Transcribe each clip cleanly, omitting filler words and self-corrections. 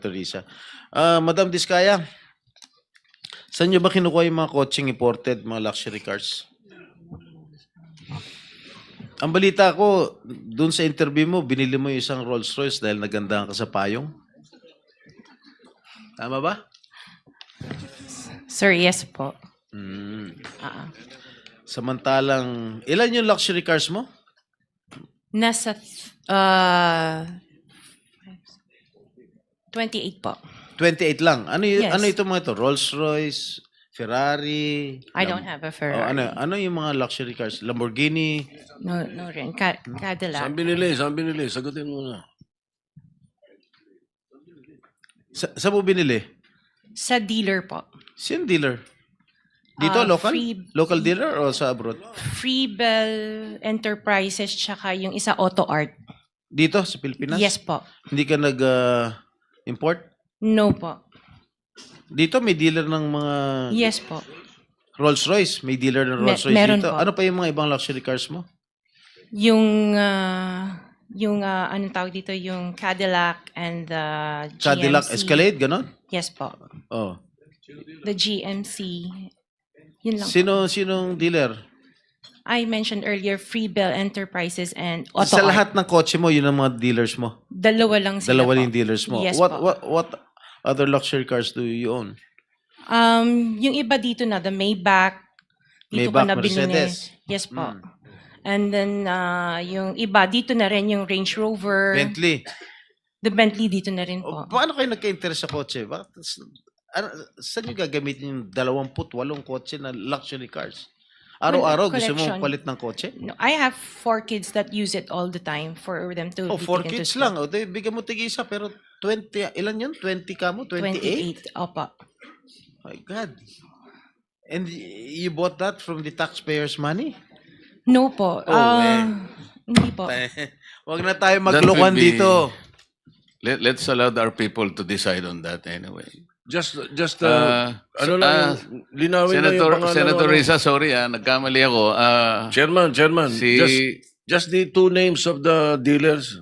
Senator Risa. Madam Diskaya, saan nyo ba kinukuha yung mga coaching imported, mga luxury cars? Ang balita ko, dun sa interview mo, binili mo yung isang Rolls Royce dahil nagandahan ka sa payong. Tama ba? Sir, yes po. Samantalang, ilan yung luxury cars mo? Nasa 28 po. 28 lang. Ano, Yes. ano ito mga ito? Rolls Royce, Ferrari? I don't have a Oh, Ferrari. ano yung mga luxury cars? Lamborghini? No rin. Cadillac. Saan binili? Saan binili? Sagutin mo na. Saan mo binili? Sa dealer po. Sino dealer? Dito, local? Local dealer o sa abroad? Freebell Enterprises tsaka yung isa Auto Art. Dito, sa Pilipinas? Yes po. Hindi ka nag-import? No po. Dito, may dealer ng mga Yes po. Rolls Royce. May dealer ng Rolls Royce meron dito. po. Ano pa yung mga ibang luxury cars mo? Yung anong tawag dito, yung Cadillac and the GMC. Cadillac Escalade, ganon? Yes po. Oh. The GMC. Yun lang. Sinong dealer? I mentioned earlier Freebell Enterprises and Auto Sa Art. lahat ng kotse mo, yun ang mga dealers mo. Dalawa lang sila Dalawa po. yung dealers mo. Yes what, po. what other luxury cars do you own? Yung iba dito na, the Maybach. Dito ko Maybach, na binili. Mercedes. Yes po. And then, yung iba, dito na rin yung Range Rover. Bentley. The Bentley dito na rin O, po. paano kayo nagka-interest sa kotse? Bakit, saan nyo gagamitin yung 28 kotse na luxury cars? Araw-araw gusto mo Collection. palit ng kotse? No, I have 4 kids that use it all the time for them to Oh, be 4 taken to kids school. lang. O, bigyan mo tig-isa, pero 20, ilan yun? 20 ka mo? 28? 28. Opo. My God. And you bought that from the taxpayers' money? No po. Hindi po. Wag na tayo That maglokohan would be- dito. Let's allow our people to decide on that anyway. Uh, Ano lang, linawin na yung pangalan. Senator Risa, sorry nagkamali ako. Chairman, Si- just the 2 names of the dealers.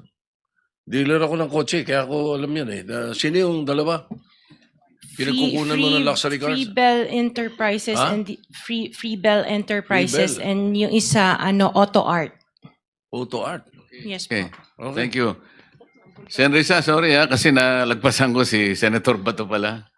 Dealer ako ng kotse, kaya ako alam yan eh. Sino yung dalawa? Pinagkukunan mo ng luxury cars? Freebell Enterprises Ha? and Freebell Enterprises Freebell. and yung isa Auto Art. Auto Art. Yes Okay. po. Thank you. Sen Risa, sorry kasi nalagpasan ko si Senator Bato pala.